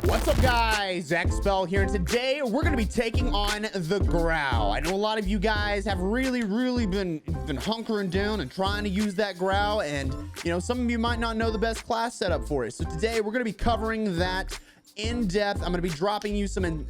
What's up, guys? Expel here, and today we're going to be taking on the Grau. I know a lot of you guys have really been hunkering down and trying to use that Grau, and you know, some of you might not know the best class setup for it. So today we're going to be covering that in depth. I'm going to be dropping you some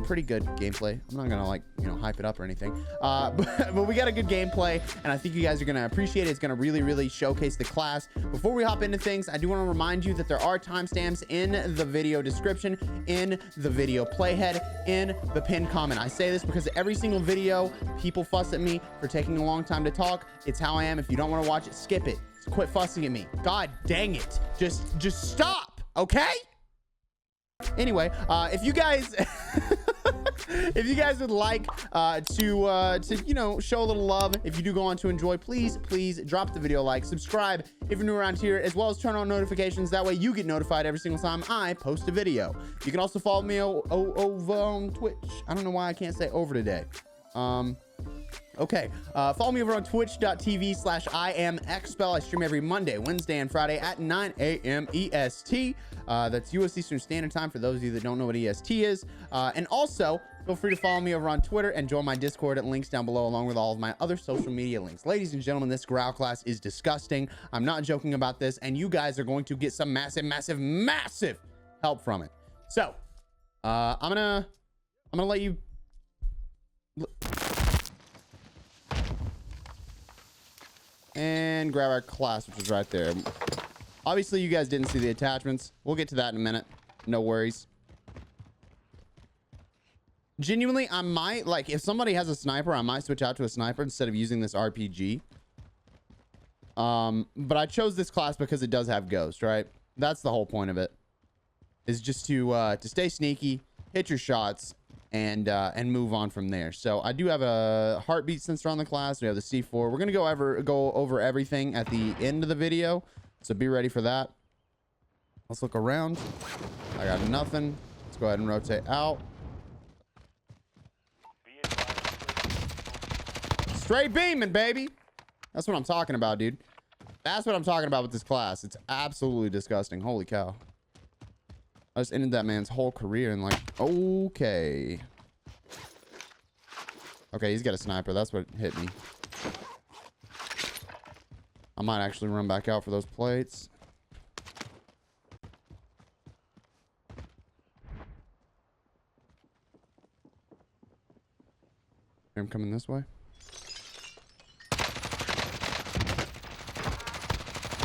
pretty good gameplay. I'm not gonna, like, you know, hype it up or anything, but we got a good gameplay, and I think you guys are gonna appreciate it. It's gonna really showcase the class. Before we hop into things, I do want to remind you that there are timestamps in the video description, in the video playhead, in the pinned comment. I say this because every single video people fuss at me for taking a long time to talk. It's how I am. If you don't want to watch it, skip it. Quit fussing at me. God dang it. Just stop, okay? Anyway, if you guys if you guys would like to you know, show a little love, if you do go on to enjoy, please drop the video a like, subscribe if you're new around here, as well as turn on notifications. That way you get notified every single time I post a video. You can also follow me over on Twitch. I don't know why I can't say over today. Okay, follow me over on twitch.tv/iamexpel. I stream every Monday, Wednesday, and Friday at 9 a.m. EST. That's US Eastern Standard Time for those of you that don't know what EST is. And also, feel free to follow me over on Twitter and join my Discord at links down below, along with all of my other social media links. Ladies and gentlemen, this Grau class is disgusting. I'm not joking about this, and you guys are going to get some massive help from it. So, I'm gonna let you... and grab our class, which is right there. Obviously you guys didn't see the attachments. We'll get to that in a minute, no worries. Genuinely, I might, like, if somebody has a sniper, I might switch out to a sniper instead of using this RPG. But I chose this class because it does have ghost, right? That's the whole point of it, is just to stay sneaky, hit your shots, and move on from there. So I do have a heartbeat sensor on the class. We have the C4. We're gonna go over everything at the end of the video, so be ready for that. Let's look around. I got nothing. Let's go ahead and rotate out. Straight beaming, baby. That's what I'm talking about, dude. That's what I'm talking about with this class. It's absolutely disgusting. Holy cow. I just ended that man's whole career, and, like, okay, he's got a sniper. That's what hit me. I might actually run back out for those plates. I'm coming this way.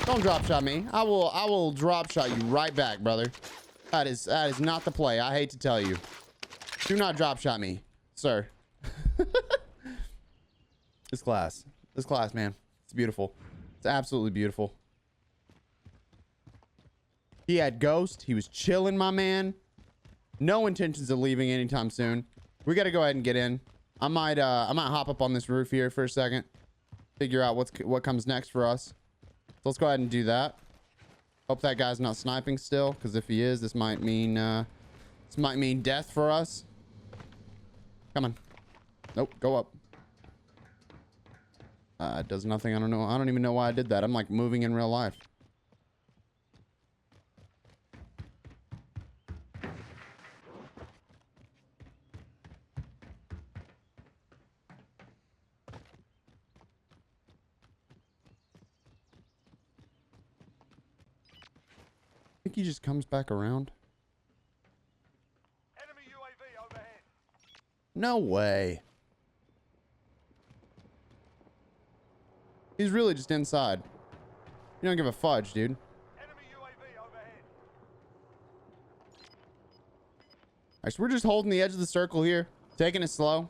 Don't drop shot me. I will drop shot you right back, brother. That is not the play. I hate to tell you. Do not drop shot me, sir. This class, man, it's beautiful. It's absolutely beautiful. He had ghost. He was chilling, my man. No intentions of leaving anytime soon. We got to go ahead and get in. I might hop up on this roof here for a second, figure out what comes next for us. So let's go ahead and do that. Hope that guy's not sniping still, because if he is, this might mean death for us. Come on. Nope, go up. It does nothing. I don't even know why I did that. I'm, like, moving in real life. I think he just comes back around. Enemy UAV overhead. No way. He's really just inside. You don't give a fudge, dude. Enemy UAV overhead. Alright, so we're just holding the edge of the circle here, taking it slow.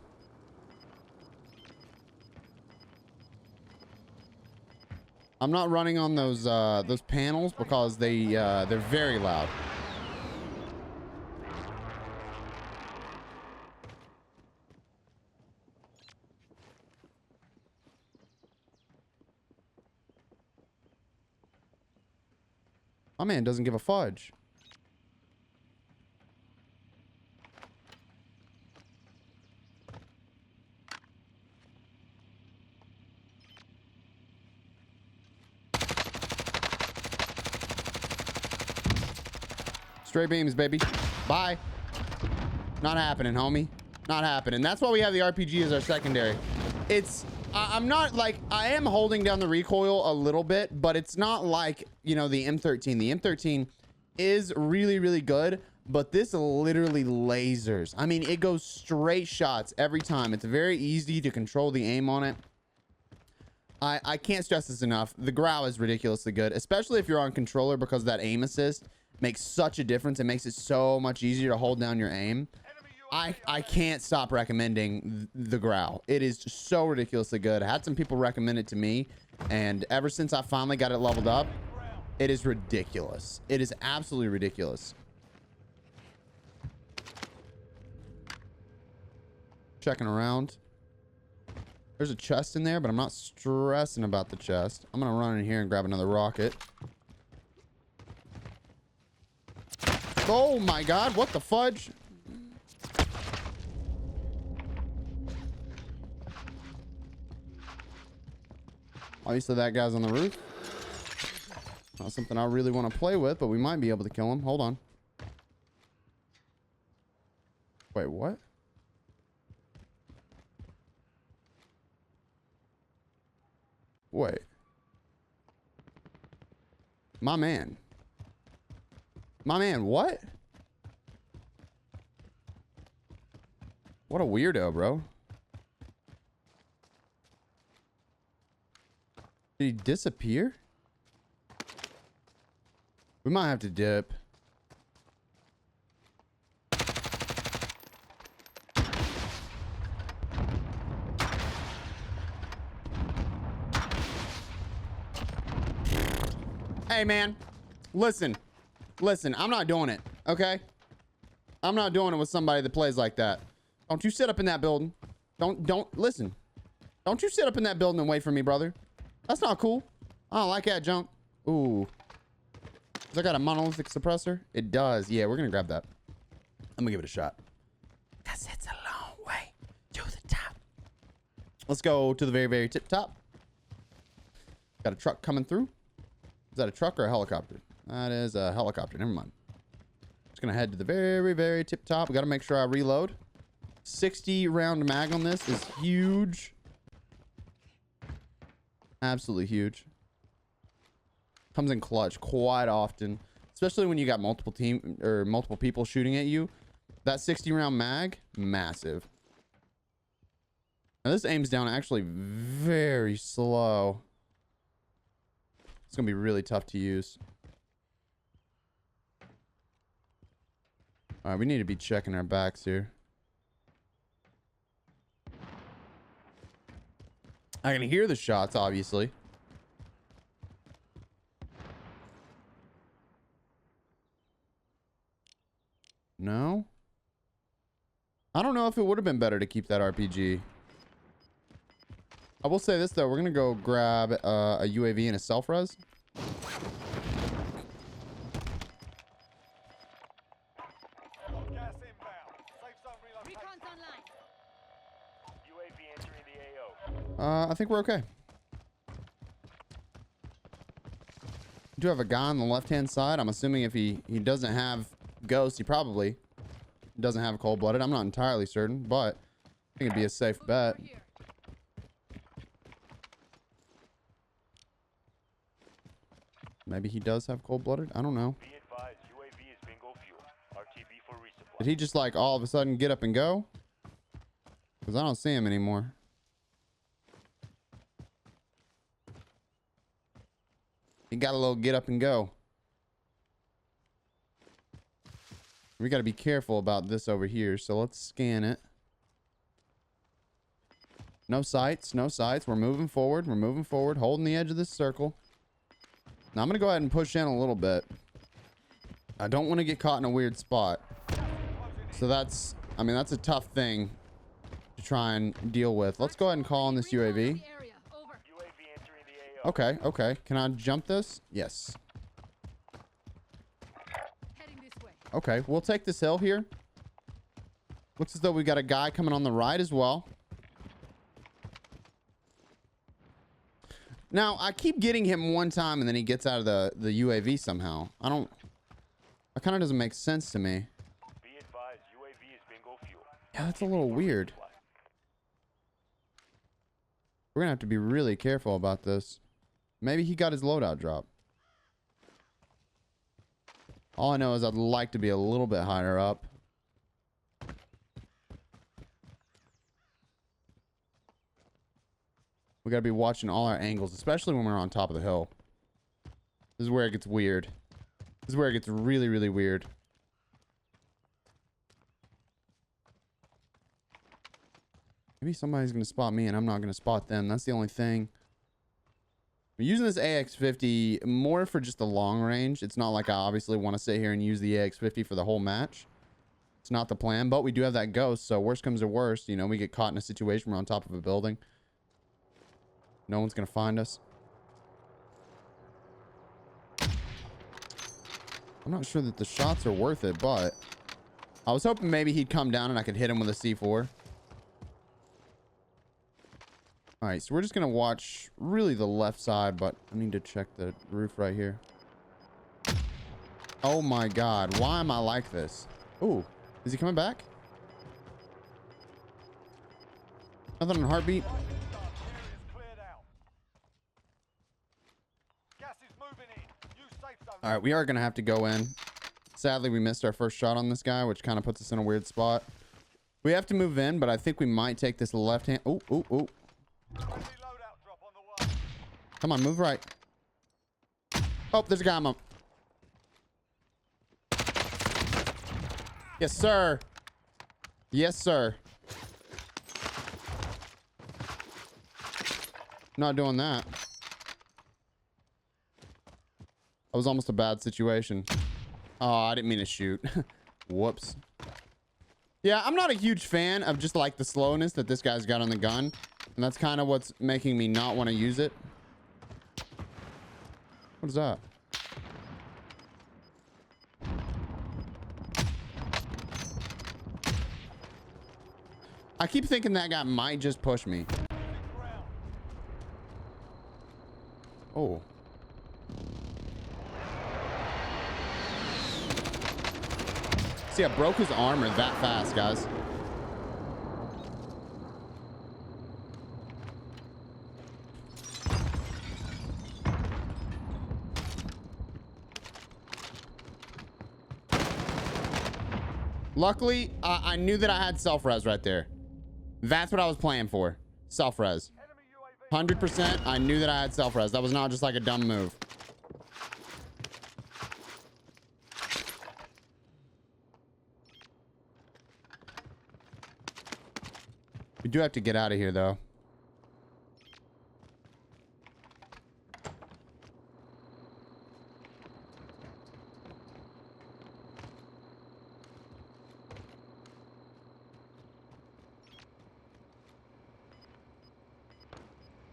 I'm not running on those panels because they're very loud. My man doesn't give a fudge. Straight beams, baby. Bye. Not happening, homie. Not happening. That's why we have the RPG as our secondary. I'm not like, I am holding down the recoil a little bit, but it's not like, you know, the M13. The M13 is really, really good, but this literally lasers. I mean, it goes straight shots every time. It's very easy to control the aim on it. I can't stress this enough. The Grau is ridiculously good, especially if you're on controller, because that aim assist makes such a difference. It makes it so much easier to hold down your aim. I can't stop recommending the Grau. It is so ridiculously good. I had some people recommend it to me, and ever since I finally got it leveled up, it is ridiculous. It is absolutely ridiculous. Checking around. There's a chest in there, but I'm not stressing about the chest. I'm gonna run in here and grab another rocket. Oh my god, what the fudge? Obviously that guy's on the roof. Not something I really want to play with, but we might be able to kill him. Hold on. Wait, what? Wait. My man. My man, what? What a weirdo, bro. Did he disappear? We might have to dip. Hey, man. Listen. Listen, I'm not doing it, okay? I'm not doing it with somebody that plays like that. Don't you sit up in that building. Listen. Don't you sit up in that building and wait for me, brother. That's not cool. I don't like that junk. Ooh. Does that got a monolithic suppressor? It does. Yeah, we're gonna grab that. I'm gonna give it a shot. Cause it's a long way to the top. Let's go to the very, very tip top. Got a truck coming through. Is that a truck or a helicopter? That is a helicopter. Never mind. Just gonna head to the very, very tip top. We gotta make sure I reload. 60 round mag on this is huge. Absolutely huge. Comes in clutch quite often, especially when you got multiple people shooting at you. That 60 round mag, massive. Now this aims down actually very slow. It's gonna be really tough to use. All right, we need to be checking our backs here. I can hear the shots, obviously. No? I don't know if it would have been better to keep that RPG. I will say this, though. We're going to go grab a UAV and a self-res. Gas inbound. Safe zone relocated. Recon's online. UAV entering the AO. I think we're okay. We do have a guy on the left-hand side. I'm assuming if he doesn't have Ghost, he probably doesn't have cold-blooded. I'm not entirely certain, but I think it'd be a safe bet. Maybe he does have cold-blooded. I don't know. Be advised, UAV is bingo fuel. RTB for resupply. Did he just like all of a sudden get up and go? Because I don't see him anymore. He got a little get up and go. We got to be careful about this over here. So let's scan it. No sights, no sights. We're moving forward. We're moving forward, holding the edge of this circle. Now I'm going to go ahead and push in a little bit. I don't want to get caught in a weird spot. So that's, I mean, that's a tough thing to try and deal with. Let's go ahead and call on this UAV. UAV entering the AO. Okay, okay. Can I jump this? Yes. Heading this way. Okay, we'll take this hill here. Looks as though we got a guy coming on the right as well. Now, I keep getting him one time and then he gets out of the UAV somehow. I kind of doesn't make sense to me. Be advised, UAV is bingo fuel. Yeah, that's a little weird. We're gonna have to be really careful about this. Maybe he got his loadout drop. All I know is I'd like to be a little bit higher up. We gotta be watching all our angles, especially when we're on top of the hill. This is where it gets weird. This is where it gets really, really weird. Maybe somebody's gonna spot me and I'm not gonna spot them. That's the only thing. I'm using this AX50 more for just the long range. It's not like I obviously want to sit here and use the AX50 for the whole match. It's not the plan, but we do have that ghost. So worst comes to worst, you know, we get caught in a situation we're on top of a building. No one's gonna find us. I'm not sure that the shots are worth it, but I was hoping maybe he'd come down and I could hit him with a C4. All right, so we're just gonna watch really the left side, but I need to check the roof right here. Oh my God, why am I like this? Ooh, is he coming back? Nothing on heartbeat. All right, we are gonna have to go in. Sadly, we missed our first shot on this guy, which kind of puts us in a weird spot. We have to move in, but I think we might take this left hand. Oh, oh, oh. Come on, move right. Oh, there's a guy. I'm up. Yes, sir. Yes, sir. Not doing that. That was almost a bad situation. Oh, I didn't mean to shoot. Whoops. Yeah, I'm not a huge fan of just like the slowness that this guy's got on the gun. And that's kind of what's making me not want to use it. What is that? I keep thinking that guy might just push me. Oh. See, I broke his armor that fast, guys. Luckily, I knew that I had self-res right there. That's what I was playing for. Self-res. 100%, I knew that I had self-res. That was not just like a dumb move. We do have to get out of here, though.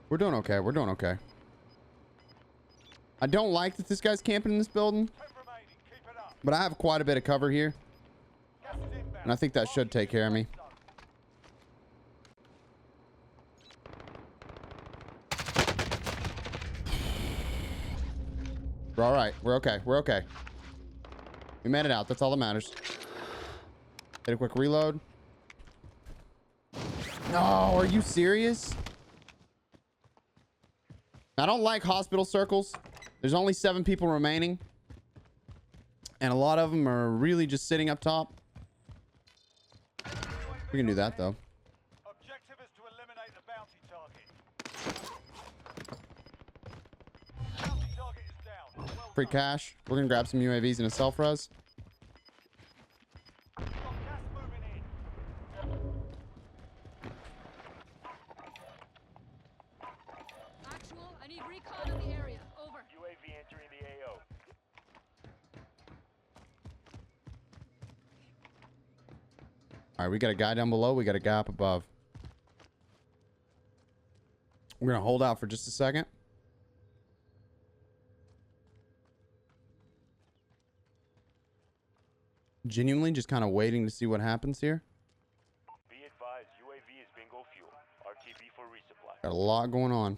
We're doing okay. We're doing okay. I don't like that this guy's camping in this building, but I have quite a bit of cover here, and I think that should take care of me. We're all right. We're okay. We're okay. We made it out. That's all that matters. Hit a quick reload. No, are you serious? I don't like hospital circles. There's only 7 people remaining, and a lot of them are really just sitting up top. We can do that, though. Objective is to eliminate the bounty target. Bounty target is down. Well Free cash. We're gonna grab some UAVs and a self-res. done. Gas moving in. Actual, I need recon of the area. Over. UAV entering the AO. All right, we got a guy down below. We got a guy up above. We're gonna hold out for just a second. Genuinely just kind of waiting to see what happens here. Be advised, UAV is bingo fuel. RTB for resupply. Got a lot going on.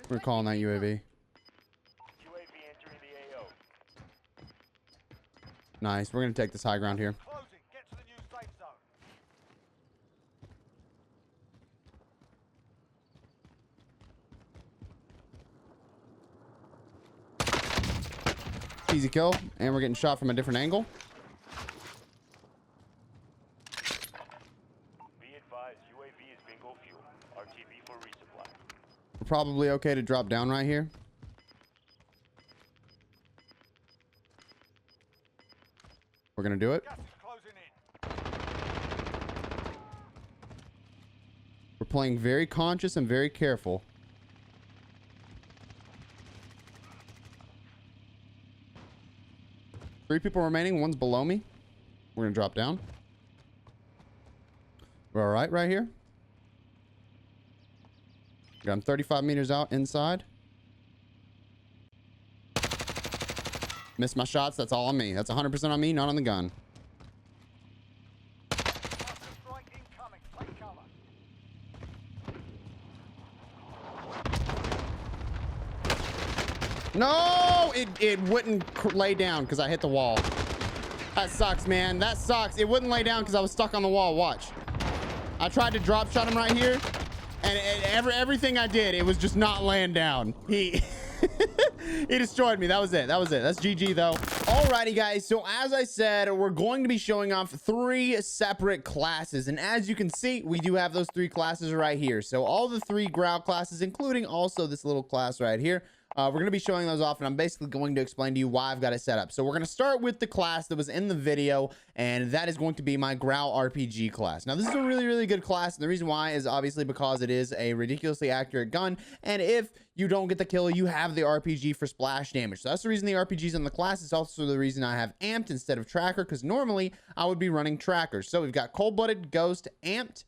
We're calling that UAV. UAV entering the AO. Nice. We're going to take this high ground here. Closing. Get to the new safe zone. Easy kill. And we're getting shot from a different angle. Be advised, UAV is bingo fuel. RTB for resupply. We're probably okay to drop down right here. We're going to do it. Gas is closing in. We're playing very conscious and very careful. Three people remaining. One's below me. We're going to drop down. We're all right here. Got him 35 meters out inside. Missed my shots. That's all on me. That's 100% on me, not on the gun. Strike incoming. Take cover. No, it wouldn't lay down because I hit the wall. That sucks, man. That sucks. It wouldn't lay down because I was stuck on the wall. Watch. I tried to drop shot him right here, and everything I did, it was just not laying down. He he destroyed me. That was it. That's GG though. Alrighty guys, so as I said, we're going to be showing off 3 separate classes, and as you can see, we do have those 3 classes right here. So all the 3 Grau classes, including also this little class right here, we're going to be showing those off, and I'm basically going to explain to you why I've got it set up. So we're going to start with the class that was in the video, and that is going to be my Grau RPG class. Now, this is a really, really good class, and the reason why is obviously because it is a ridiculously accurate gun, and if you don't get the kill, you have the RPG for splash damage. So that's the reason the RPG's in the class. It's also the reason I have amped instead of tracker, because normally I would be running trackers. So we've got cold-blooded, ghost, amped,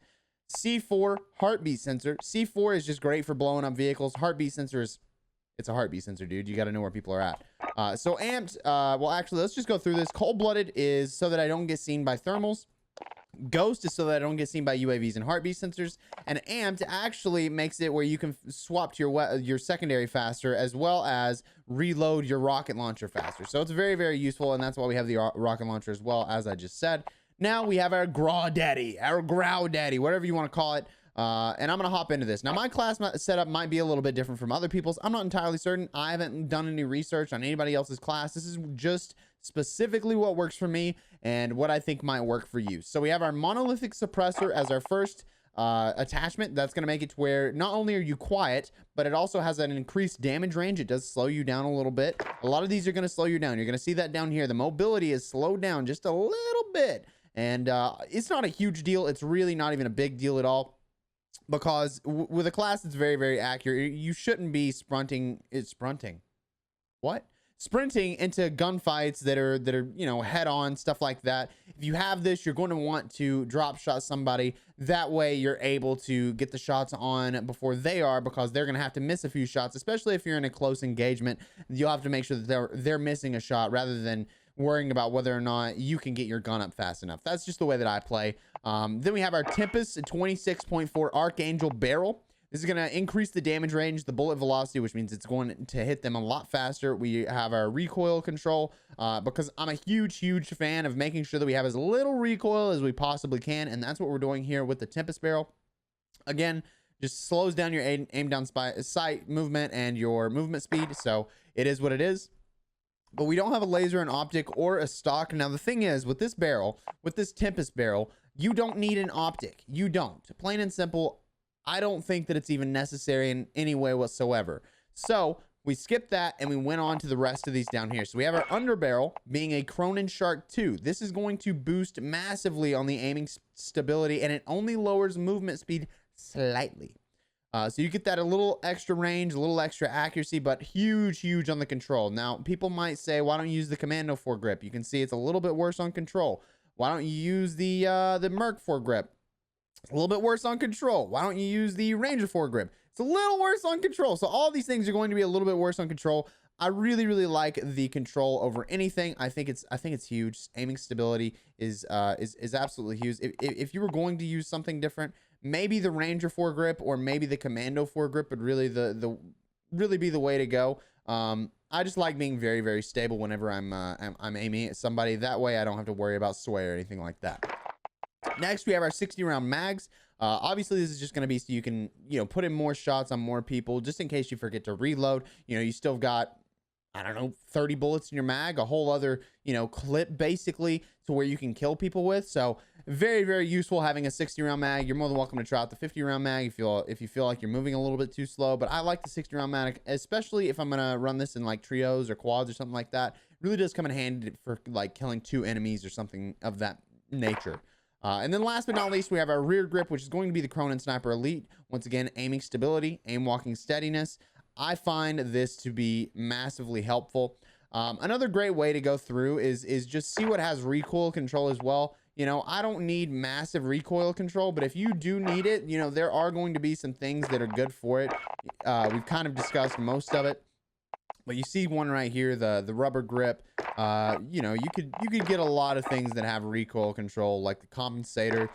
C4, heartbeat sensor. C4 is just great for blowing up vehicles. Heartbeat sensor is... it's a heartbeat sensor, dude. You got to know where people are at. So amped, well, actually, let's just go through this. Cold-blooded is so that I don't get seen by thermals. Ghost is so that I don't get seen by UAVs and heartbeat sensors. And amped actually makes it where you can swap to your secondary faster, as well as reload your rocket launcher faster. So it's very, very useful, and that's why we have the rocket launcher as well, as I just said. Now we have our Grau Daddy, whatever you want to call it. And I'm going to hop into this. Now, my class setup might be a little bit different from other people's. I'm not entirely certain. I haven't done any research on anybody else's class. This is just specifically what works for me and what I think might work for you. So we have our monolithic suppressor as our first attachment. That's going to make it to where not only are you quiet, but it also has an increased damage range. It does slow you down a little bit. A lot of these are going to slow you down. You're going to see that down here. The mobility is slowed down just a little bit. And it's not a huge deal. It's really not even a big deal at all. Because with a class that's very, very accurate, you shouldn't be sprinting into gunfights that are, you know, head on, stuff like that. If you have this, you're going to want to drop shot somebody. That way you're able to get the shots on before they are, because they're going to have to miss a few shots, especially if you're in a close engagement. You'll have to make sure that they're missing a shot rather than worrying about whether or not you can get your gun up fast enough. That's just the way that I play. Then we have our Tempest 26.4 Archangel barrel. This is going to increase the damage range, the bullet velocity, which means it's going to hit them a lot faster. We have our recoil control, because I'm a huge, huge fan of making sure that we have as little recoil as we possibly can, and that's what we're doing here with the Tempest barrel. Again, just slows down your aim down sight movement and your movement speed, so it is what it is. But we don't have a laser, an optic, or a stock. Now, the thing is, with this barrel, with this Tempest barrel, you don't need an optic. You don't. Plain and simple, I don't think that it's even necessary in any way whatsoever. So we skipped that and we went on to the rest of these down here. So we have our underbarrel being a Cronin Shark 2. This is going to boost massively on the aiming stability, and it only lowers movement speed slightly. So you get that a little extra range, a little extra accuracy, but huge, huge on the control. Now, people might say, why don't you use the Commando foregrip? You can see it's a little bit worse on control. Why don't you use the Merc foregrip? It's a little bit worse on control. Why don't you use the Ranger foregrip? It's a little worse on control. So all these things are going to be a little bit worse on control. I really, really like the control over anything. I think it's huge. Aiming stability is absolutely huge. If you were going to use something different, maybe the Ranger foregrip or maybe the Commando foregrip would really really be the way to go. I just like being very, very stable whenever I'm aiming at somebody. That way I don't have to worry about sway or anything like that. Next, we have our 60 round mags. Obviously this is just going to be so you can, put in more shots on more people, just in case you forget to reload. You still got, I don't know, 30 bullets in your mag, a whole other, clip basically to where you can kill people with. So very, very useful having a 60 round mag. You're more than welcome to try out the 50 round mag if you feel like you're moving a little bit too slow, but I like the 60 round mag, especially if I'm going to run this in like trios or quads or something like that. It really does come in handy for like killing 2 enemies or something of that nature. And then last but not least, we have our rear grip, which is going to be the Cronin Sniper Elite. Once again, aiming stability, aim walking steadiness. I find this to be massively helpful. Another great way to go through is just see what has recoil control as well. I don't need massive recoil control, but if you do need it, there are going to be some things that are good for it. We've kind of discussed most of it. But you see one right here, the rubber grip. You could get a lot of things that have recoil control, like the compensator.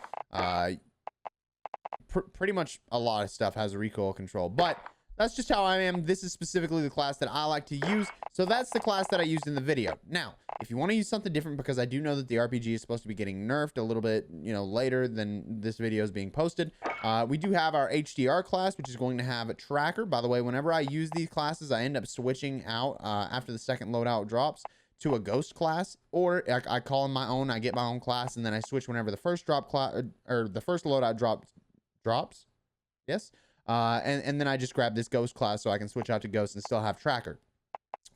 Pretty much a lot of stuff has recoil control, but that's just how I am. This is specifically the class that I like to use. So that's the class that I used in the video. Now, if you want to use something different, because I do know that the RPG is supposed to be getting nerfed a little bit, later than this video is being posted. We do have our HDR class, which is going to have a tracker. By the way, whenever I use these classes, I end up switching out after the second loadout drops to a ghost class, or I call in my own. I get my own class, and then I switch whenever the first drop class or the first loadout drops. Yes. And then I just grab this ghost class so I can switch out to ghost and still have tracker.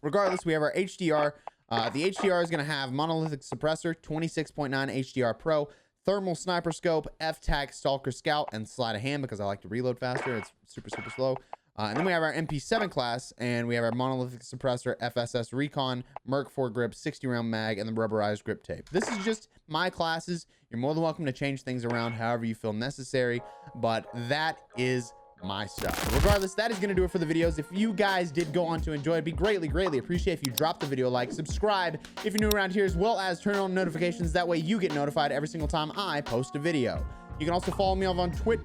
Regardless, we have our HDR. The HDR is going to have monolithic suppressor, 26.9 HDR Pro, thermal sniper scope, F-Tac, Stalker Scout, and sleight of hand because I like to reload faster. It's super, super slow. And then we have our MP7 class, and we have our monolithic suppressor, FSS Recon, Merc 4-grip, 60-round mag, and the rubberized grip tape. This is just my classes. You're more than welcome to change things around however you feel necessary, but that is my stuff. Regardless, that is going to do it for the videos. If you guys did go on to enjoy, it'd be greatly appreciate if you drop the video a like, subscribe if you're new around here, as well as turn on notifications. That way you get notified every single time I post a video. You can also follow me over on Twitch.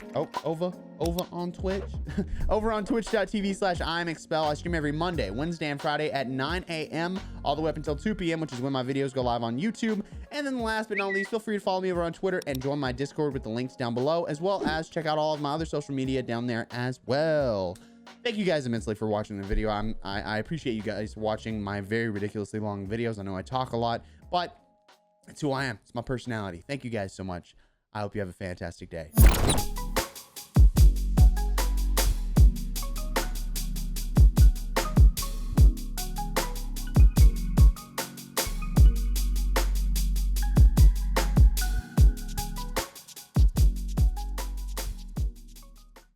Over on Twitch. Over on twitch.tv/iamexpel. I stream every Monday, Wednesday, and Friday at 9 a.m. all the way up until 2 p.m., which is when my videos go live on YouTube. And then last but not least, feel free to follow me over on Twitter and join my Discord with the links down below, as well as check out all of my other social media down there as well. Thank you guys immensely for watching the video. I appreciate you guys watching my very ridiculously long videos. I know I talk a lot, but it's who I am. It's my personality. Thank you guys so much. I hope you have a fantastic day.